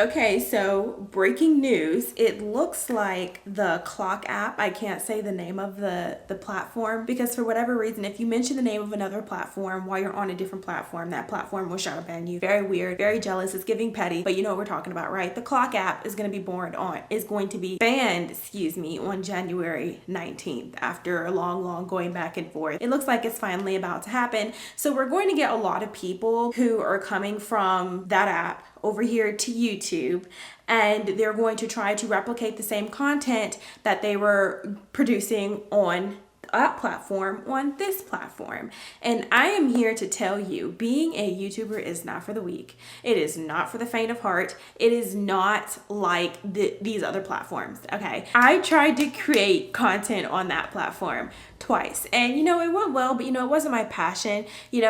Okay, so breaking news. It looks like the Clock app, I can't say the name of the platform because for whatever reason, if you mention the name of another platform while you're on a different platform, that platform will shadow ban you. Very weird, very jealous. It's giving petty, but you know what we're talking about, right? The Clock app is going to be banned, on January 19th after a long going back and forth. It looks like it's finally about to happen. So we're going to get a lot of people who are coming from that app over here to YouTube, and they're going to try to replicate the same content that they were producing on that platform on this platform. And I am here to tell you, being a YouTuber is not for the weak. It is not for the faint of heart. It is not like these other platforms, okay? I tried to create content on that platform twice, and it went well, but it wasn't my passion.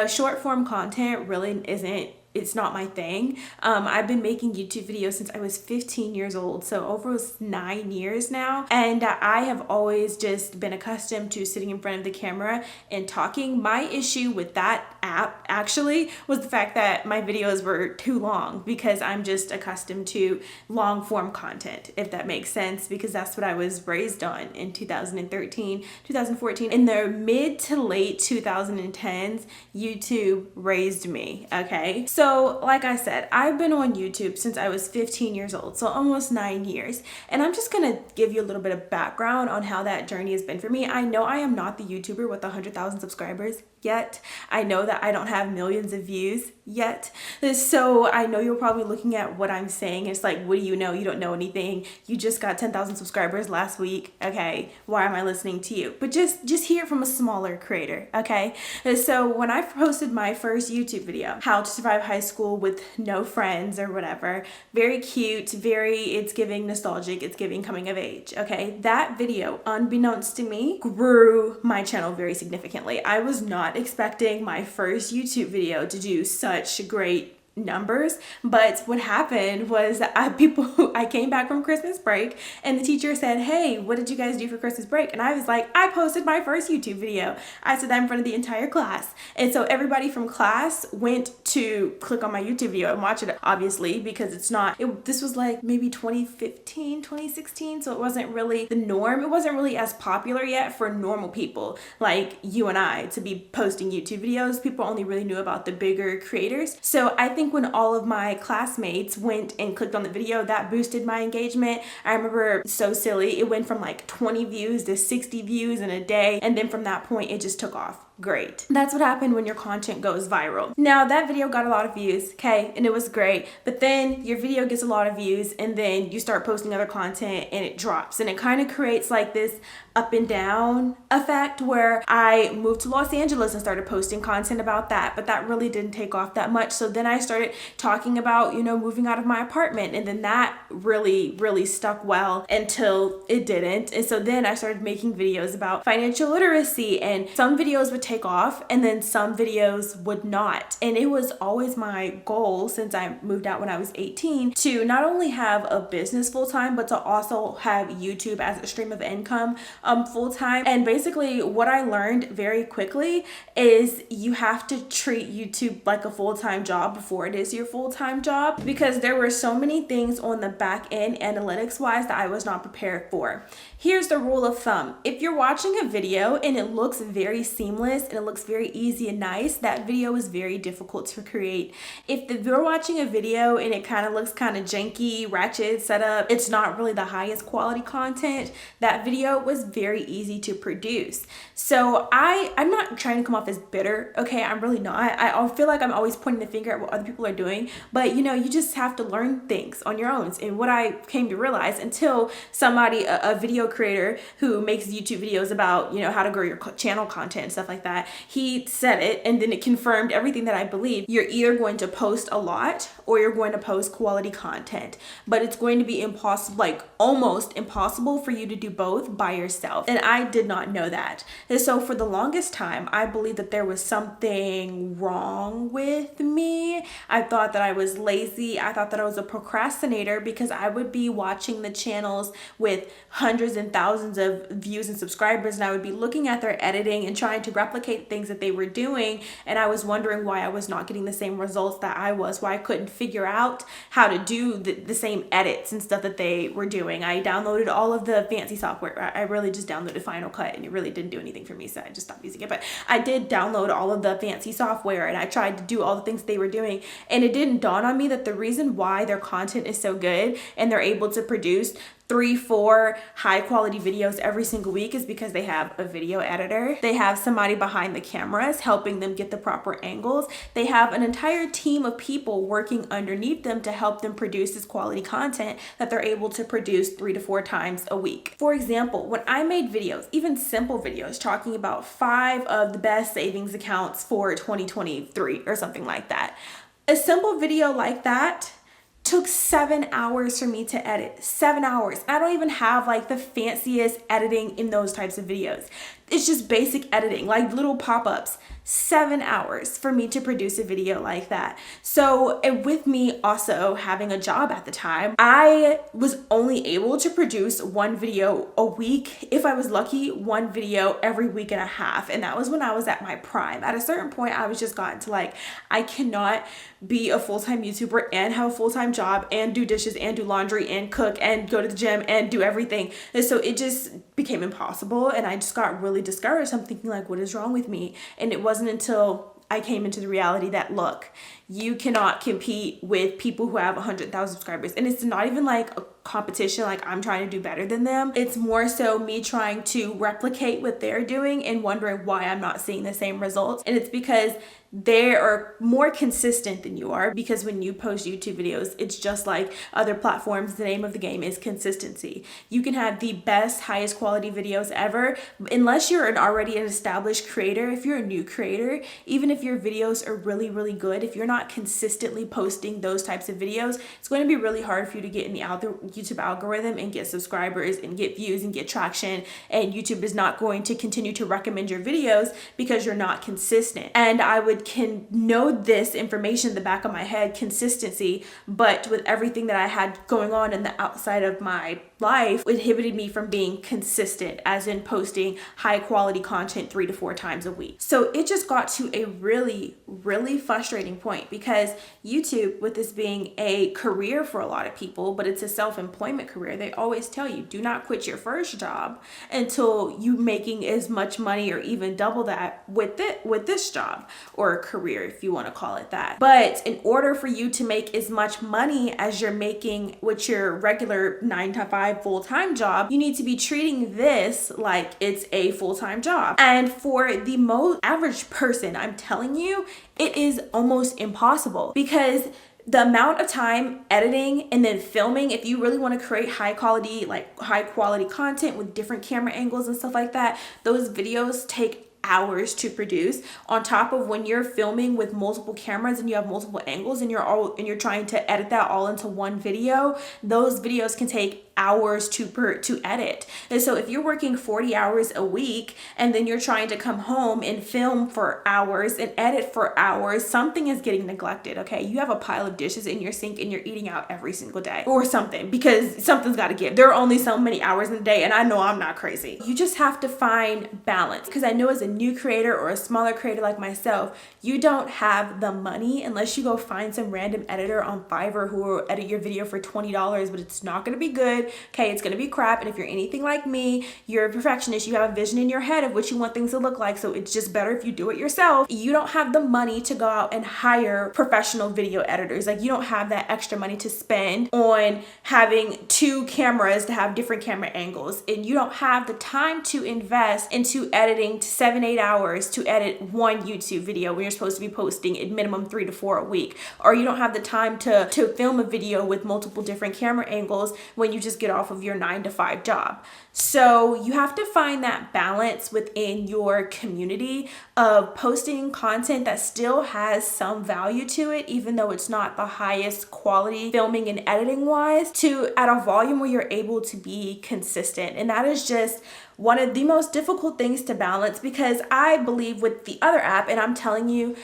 Short form content really it's not my thing. I've been making YouTube videos since I was 15 years old, so over 9 years now. And I have always just been accustomed to sitting in front of the camera and talking. My issue with that app actually was the fact that my videos were too long because I'm just accustomed to long form content, if that makes sense, because that's what I was raised on in 2013, 2014. In the mid to late 2010s, YouTube raised me, okay? So like I said, I've been on YouTube since I was 15 years old, so almost 9 years. And I'm just gonna give you a little bit of background on how that journey has been for me. I know I am not the YouTuber with 100,000 subscribers yet. I know that I don't have millions of views yet. So I know you're probably looking at what I'm saying. It's like, what do you know? You don't know anything. You just got 10,000 subscribers last week. Okay, why am I listening to you? But just hear from a smaller creator, okay? So when I posted my first YouTube video, how to survive high school with no friends or whatever, very cute, it's giving nostalgic, it's giving coming of age, okay? That video, unbeknownst to me, grew my channel very significantly. I was not expecting my first YouTube video to do such great numbers, but what happened was I came back from Christmas break and the teacher said, "Hey, what did you guys do for Christmas break?" And I was like, "I posted my first YouTube video." I said that in front of the entire class, and so everybody from class went to click on my YouTube video and watch it, obviously, because this was like maybe 2015, 2016, so it wasn't really the norm. It wasn't really as popular yet for normal people like you and I to be posting YouTube videos. People only really knew about the bigger creators. So I think when all of my classmates went and clicked on the video, that boosted my engagement. I remember, so silly, it went from like 20 views to 60 views in a day, and then from that point it just took off. Great. That's what happened when your content goes viral. Now that video got a lot of views, okay, and it was great, but then your video gets a lot of views and then you start posting other content and it drops, and it kind of creates like this up and down effect where I moved to Los Angeles and started posting content about that, but that really didn't take off that much. So then I started talking about, moving out of my apartment, and then that really stuck well until it didn't. And so then I started making videos about financial literacy, and some videos would take off and then some videos would not. And it was always my goal since I moved out when I was 18 to not only have a business full-time, but to also have YouTube as a stream of income full-time. And basically what I learned very quickly is you have to treat YouTube like a full-time job before it is your full-time job, because there were so many things on the back end analytics wise that I was not prepared for. Here's the rule of thumb. If you're watching a video and it looks very seamless and it looks very easy and nice, that video is very difficult to create. If you're watching a video and it kind of looks kind of janky, ratchet setup, it's not really the highest quality content, that video was very easy to produce. So I'm not trying to come off as bitter, okay? I'm really not. I feel like I'm always pointing the finger at what other people are doing, but you just have to learn things on your own. And what I came to realize, until somebody, a video creator who makes YouTube videos about, how to grow your channel content and stuff like that, he said it, and then it confirmed everything that I believe. You're either going to post a lot or you're going to post quality content, but it's going to be impossible, like almost impossible for you to do both by yourself. And I did not know that. And so for the longest time, I believed that there was something wrong with me. I thought that I was lazy. I thought that I was a procrastinator because I would be watching the channels with hundreds and thousands of views and subscribers, and I would be looking at their editing and trying to replicate replicate things that they were doing, and I was wondering why I was not getting the same results that I was, why I couldn't figure out how to do the same edits and stuff that they were doing. I downloaded all of the fancy software. I really just downloaded Final Cut, and it really didn't do anything for me, so I just stopped using it. But I did download all of the fancy software, and I tried to do all the things they were doing, and it didn't dawn on me that the reason why their content is so good and they're able to produce 3-4 high quality videos every single week is because they have a video editor. They have somebody behind the cameras helping them get the proper angles. They have an entire team of people working underneath them to help them produce this quality content that they're able to produce 3 to 4 times a week. For example, when I made videos, even simple videos talking about 5 of the best savings accounts for 2023 or something like that, a simple video like that took 7 hours for me to edit. 7 hours. I don't even have like the fanciest editing in those types of videos. It's just basic editing, like little pop-ups. 7 hours for me to produce a video like that. So, and with me also having a job at the time, I was only able to produce 1 video a week. If I was lucky, 1 video every week and a half. And that was when I was at my prime. At a certain point, I was just gotten to like, I cannot be a full-time YouTuber and have a full-time job and do dishes and do laundry and cook and go to the gym and do everything. And so it just became impossible, and I just got really discouraged. I'm thinking like, what is wrong with me? And it wasn't until I came into the reality that, look, you cannot compete with people who have 100,000 subscribers. And it's not even like a competition, like I'm trying to do better than them. It's more so me trying to replicate what they're doing and wondering why I'm not seeing the same results. And it's because they are more consistent than you are, because when you post YouTube videos, it's just like other platforms. The name of the game is consistency. You can have the best, highest quality videos ever. Unless you're already an established creator, if you're a new creator, even if your videos are really, really good, if you're not consistently posting those types of videos, it's going to be really hard for you to get in the YouTube algorithm and get subscribers and get views and get traction. And YouTube is not going to continue to recommend your videos because you're not consistent. And I can know this information in the back of my head, consistency, but with everything that I had going on in the outside of my life, it inhibited me from being consistent, as in posting high quality content 3 to 4 times a week. So it just got to a really, really frustrating point, because YouTube, with this being a career for a lot of people, but it's a self-employment career, they always tell you, do not quit your first job until you making as much money or even double that with this job, or a career, if you want to call it that. But in order for you to make as much money as you're making with your regular 9 to 5 full-time job, you need to be treating this like it's a full-time job. And for the most average person, I'm telling you, it is almost impossible, because the amount of time editing and then filming, if you really want to create high quality content with different camera angles and stuff like that, those videos take hours to produce, on top of when you're filming with multiple cameras and you have multiple angles and you're trying to edit that all into one video. Those videos can take hours to edit. And so if you're working 40 hours a week and then you're trying to come home and film for hours and edit for hours, something is getting neglected. Okay, you have a pile of dishes in your sink and you're eating out every single day or something, because something's got to give. There are only so many hours in a day, and I know I'm not crazy. You just have to find balance, because I know as a new creator or a smaller creator like myself, you don't have the money unless you go find some random editor on Fiverr who will edit your video for $20, but it's not going to be good. Okay, it's going to be crap. And if you're anything like me, you're a perfectionist, you have a vision in your head of what you want things to look like, so it's just better if you do it yourself. You don't have the money to go out and hire professional video editors. Like, you don't have that extra money to spend on having 2 cameras to have different camera angles, and you don't have the time to invest into editing to 7-8 hours to edit 1 YouTube video when you're supposed to be posting at minimum 3 to 4 a week. Or you don't have the time to film a video with multiple different camera angles when you just get off of your 9 to 5 job. So you have to find that balance within your community of posting content that still has some value to it, even though it's not the highest quality filming and editing wise, to at a volume where you're able to be consistent. And that is just one of the most difficult things to balance, because I believe with the other app, and I'm telling you,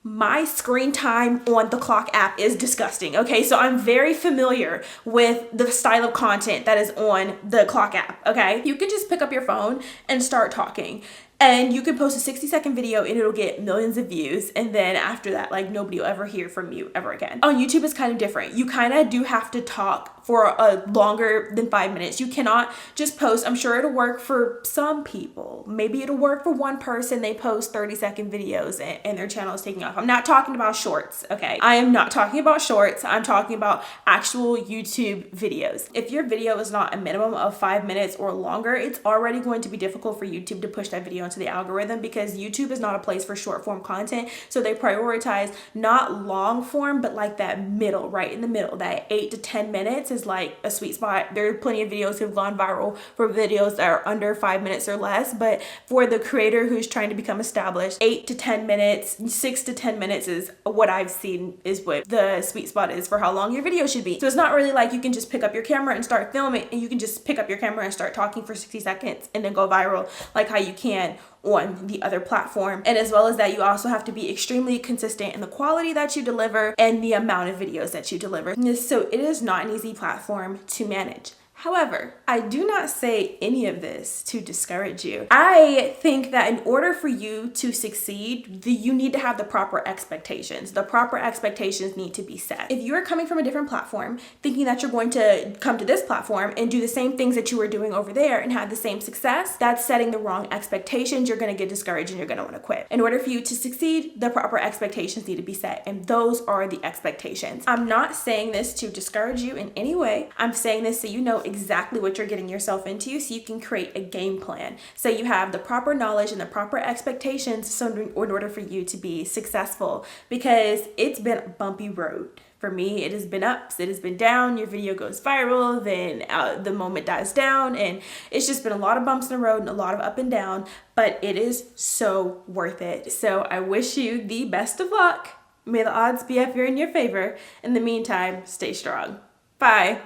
my screen time on the Clock app is disgusting. Okay, so I'm very familiar with the style of content that is on the Clock app. Okay, you can just pick up your phone and start talking. And you can post a 60-second video and it'll get millions of views. And then after that, like, nobody will ever hear from you ever again. On YouTube, it's kind of different. You kind of do have to talk for a longer than 5 minutes. You cannot just post. I'm sure it'll work for some people. Maybe it'll work for one person. They post 30-second videos and their channel is taking off. I'm not talking about shorts, okay? I am not talking about shorts. I'm talking about actual YouTube videos. If your video is not a minimum of 5 minutes or longer, it's already going to be difficult for YouTube to push that video into the algorithm, because YouTube is not a place for short form content. So they prioritize not long form, but like that middle, right in the middle, that 8 to 10 minutes is like a sweet spot. There are plenty of videos who've gone viral for videos that are under 5 minutes or less, but for the creator who's trying to become established, 8 to 10 minutes, 6 to 10 minutes is what I've seen is what the sweet spot is for how long your video should be. So it's not really like you can just pick up your camera and start filming, and you can just pick up your camera and start talking for 60 seconds and then go viral like how you can on the other platform. And as well as that, you also have to be extremely consistent in the quality that you deliver and the amount of videos that you deliver. So it is not an easy platform to manage. However, I do not say any of this to discourage you. I think that in order for you to succeed, you need to have the proper expectations. The proper expectations need to be set. If you're coming from a different platform, thinking that you're going to come to this platform and do the same things that you were doing over there and have the same success, that's setting the wrong expectations. You're going to get discouraged and you're going to want to quit. In order for you to succeed, the proper expectations need to be set, and those are the expectations. I'm not saying this to discourage you in any way. I'm saying this so you know exactly what you're getting yourself into, so you can create a game plan. So you have the proper knowledge and the proper expectations so in order for you to be successful, because it's been a bumpy road. For me, it has been ups, it has been down. Your video goes viral, then the moment dies down, and it's just been a lot of bumps in the road and a lot of up and down, but it is so worth it. So I wish you the best of luck. May the odds be in your favor. In the meantime, stay strong. Bye.